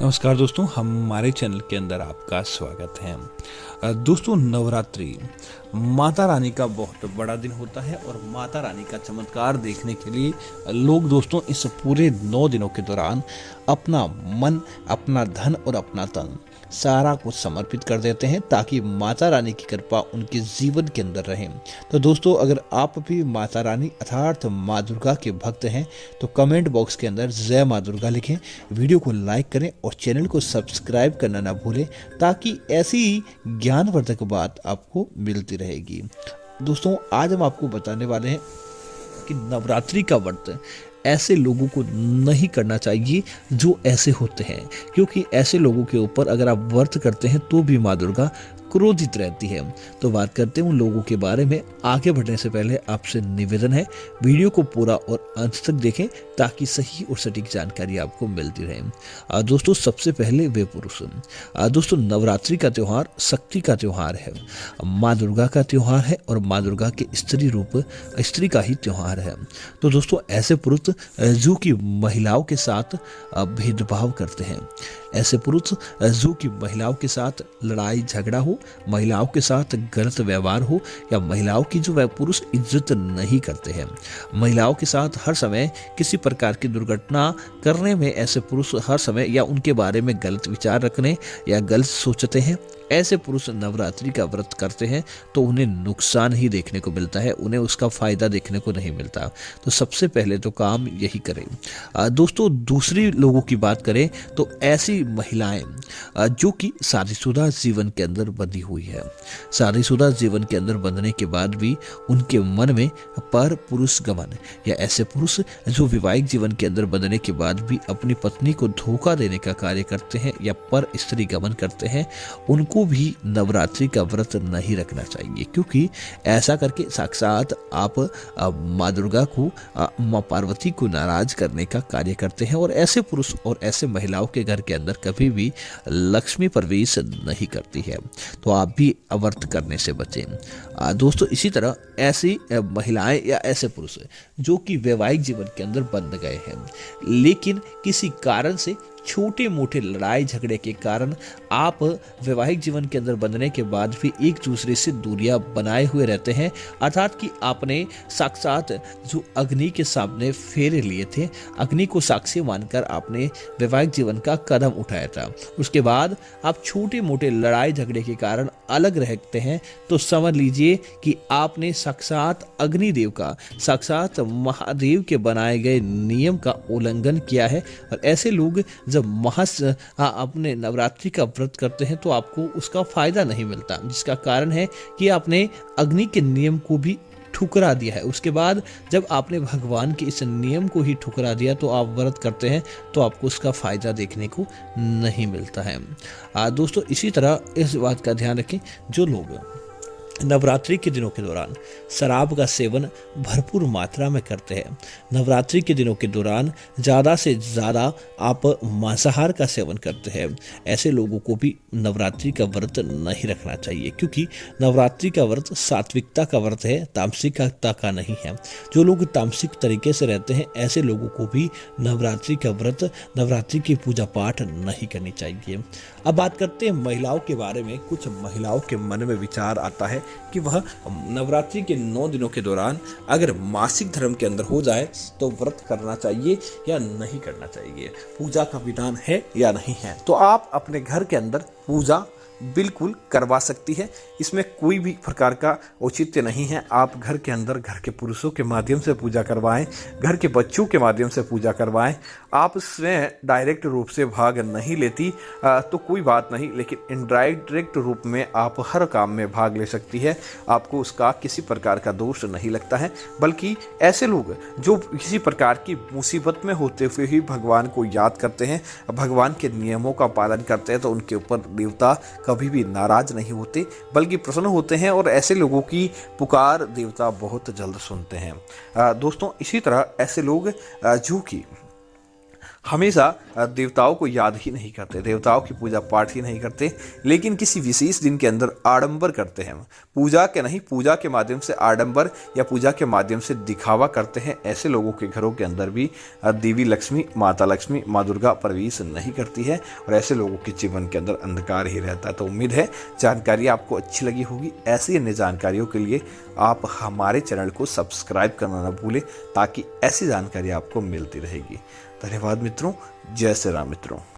नमस्कार दोस्तों, हमारे चैनल के अंदर आपका स्वागत है। दोस्तों, नवरात्रि माता रानी का बहुत बड़ा दिन होता है और माता रानी का चमत्कार देखने के लिए लोग दोस्तों इस पूरे 9 दिनों के दौरान अपना मन, अपना धन और अपना तन सारा कुछ समर्पित कर देते हैं ताकि माता रानी की कृपा उनके जीवन के अंदर रहे। तो दोस्तों, अगर आप भी माता रानी अर्थात माँ दुर्गा के भक्त हैं तो कमेंट बॉक्स के अंदर जय माँ दुर्गा लिखें, वीडियो को लाइक करें और चैनल को सब्सक्राइब करना ना भूलें ताकि ऐसी ही ज्ञानवर्धक बात आपको मिलती रहेगी। दोस्तों, आज हम आपको बताने वाले हैं कि नवरात्रि का व्रत ऐसे लोगों को नहीं करना चाहिए जो ऐसे होते हैं, क्योंकि ऐसे लोगों के ऊपर अगर आप व्रत करते हैं तो भी माँ दुर्गा क्रोधित रहती है। तो बात करते हैं उन लोगों के बारे में। आगे बढ़ने से पहले आपसे निवेदन है, वीडियो को पूरा और अंत तक देखें ताकि सही और सटीक जानकारी आपको मिलती रहे। दोस्तों, सबसे पहले वे पुरुष। दोस्तों, नवरात्रि का त्यौहार शक्ति का त्यौहार है, माँ दुर्गा का त्यौहार है और माँ दुर्गा के स्त्री रूप स्त्री का ही त्यौहार है। तो दोस्तों, ऐसे पुरुष जो कि महिलाओं के साथ भेदभाव करते हैं, ऐसे पुरुष जो कि महिलाओं के साथ लड़ाई झगड़ा हो, महिलाओं के साथ गलत व्यवहार हो या महिलाओं की जो वह पुरुष इज्जत नहीं करते हैं, महिलाओं के साथ हर समय किसी प्रकार की दुर्घटना करने में ऐसे पुरुष हर समय या उनके बारे में गलत विचार रखने या गलत सोचते हैं, ऐसे पुरुष नवरात्रि का व्रत करते हैं तो उन्हें नुकसान ही देखने को मिलता है, उन्हें उसका फायदा देखने को नहीं मिलता। तो सबसे पहले तो काम यही करें। दोस्तों, दूसरी लोगों की बात करें तो ऐसी महिलाएं जो कि शादीशुदा जीवन के अंदर बंधी हुई है, शादीशुदा जीवन के अंदर बंधने के बाद भी उनके मन में पर पुरुष गमन, या ऐसे पुरुष जो वैवाहिक जीवन के अंदर बंधने के बाद भी अपनी पत्नी को धोखा देने का कार्य करते हैं या पर स्त्री गमन करते हैं, उनको भी नवरात्रि का व्रत नहीं रखना चाहिए, क्योंकि ऐसा करके साक्षात आप माँ दुर्गा को, माँ पार्वती को नाराज करने का कार्य करते हैं और ऐसे पुरुष और ऐसे महिलाओं के घर के अंदर कभी भी लक्ष्मी प्रवेश नहीं करती है। तो आप भी अव्रत करने से बचें। दोस्तों, इसी तरह ऐसी महिलाएं या ऐसे पुरुष जो कि वैवाहिक जीवन के अंदर बंध गए हैं लेकिन किसी कारण से, छोटे मोटे लड़ाई झगड़े के कारण आप वैवाहिक जीवन के अंदर बंधने के बाद भी एक दूसरे से दूरियां बनाए हुए रहते हैं, अर्थात कि आपने साक्षात जो अग्नि के सामने फेरे लिए थे, अग्नि को साक्षी मानकर आपने वैवाहिक जीवन का कदम उठाया था, उसके बाद आप छोटे मोटे लड़ाई झगड़े के कारण अलग रहते हैं, तो समझ लीजिए कि आपने साक्षात अग्निदेव का, साक्षात महादेव के बनाए गए नियम का उल्लंघन किया है। और ऐसे लोग जब अपने नवरात्रि का व्रत करते हैं तो आपको उसका फायदा नहीं मिलता, जिसका कारण है कि आपने अग्नि के नियम को भी ठुकरा दिया है। उसके बाद जब आपने भगवान के इस नियम को ही ठुकरा दिया तो आप व्रत करते हैं तो आपको उसका फायदा देखने को नहीं मिलता है। दोस्तों, इसी तरह इस बात का ध्यान रखें, जो लोग नवरात्रि के दिनों के दौरान शराब का सेवन भरपूर मात्रा में करते हैं, नवरात्रि के दिनों के दौरान ज़्यादा से ज़्यादा आप मांसाहार का सेवन करते हैं, ऐसे लोगों को भी नवरात्रि का व्रत नहीं रखना चाहिए, क्योंकि नवरात्रि का व्रत सात्विकता का व्रत है, तामसिकता का नहीं है। जो लोग तामसिक तरीके से रहते हैं ऐसे लोगों को भी नवरात्रि का व्रत, नवरात्रि की पूजा पाठ नहीं करनी चाहिए। अब बात करते हैं महिलाओं के बारे में। कुछ महिलाओं के मन में विचार आता है कि वह नवरात्रि के 9 दिनों के दौरान अगर मासिक धर्म के अंदर हो जाए तो व्रत करना चाहिए या नहीं करना चाहिए, पूजा का विधान है या नहीं है। तो आप अपने घर के अंदर पूजा बिल्कुल करवा सकती है, इसमें कोई भी प्रकार का औचित्य नहीं है। आप घर के अंदर घर के पुरुषों के माध्यम से पूजा करवाएं, घर के बच्चों के माध्यम से पूजा करवाएं। आप स्वयं डायरेक्ट रूप से भाग नहीं लेती तो कोई बात नहीं, लेकिन इनडायरेक्ट रूप में आप हर काम में भाग ले सकती है, आपको उसका किसी प्रकार का दोष नहीं लगता है। बल्कि ऐसे लोग जो किसी प्रकार की मुसीबत में होते हुए ही भगवान को याद करते हैं, भगवान के नियमों का पालन करते हैं, तो उनके ऊपर देवता कभी भी नाराज नहीं होते बल्कि प्रसन्न होते हैं और ऐसे लोगों की पुकार देवता बहुत जल्द सुनते हैं। दोस्तों, इसी तरह ऐसे लोग जो कि हमेशा देवताओं को याद ही नहीं करते, देवताओं की पूजा पाठ ही नहीं करते, लेकिन किसी विशेष दिन के अंदर आडंबर करते हैं। पूजा के नहीं, पूजा के माध्यम से आडंबर या पूजा के माध्यम से दिखावा करते हैं। ऐसे लोगों के घरों के अंदर भी देवी लक्ष्मी, माता लक्ष्मी, माँ दुर्गा प्रवेश नहीं करती है और ऐसे लोगों के जीवन के अंदर अंधकार ही रहता है। तो उम्मीद है जानकारी आपको अच्छी लगी होगी। ऐसी अन्य जानकारियों के लिए आप हमारे चैनल को सब्सक्राइब करना ना भूलें, ताकि ऐसी जानकारी आपको मिलती रहेगी। धन्यवाद मित्रों। जय श्री राम मित्रों।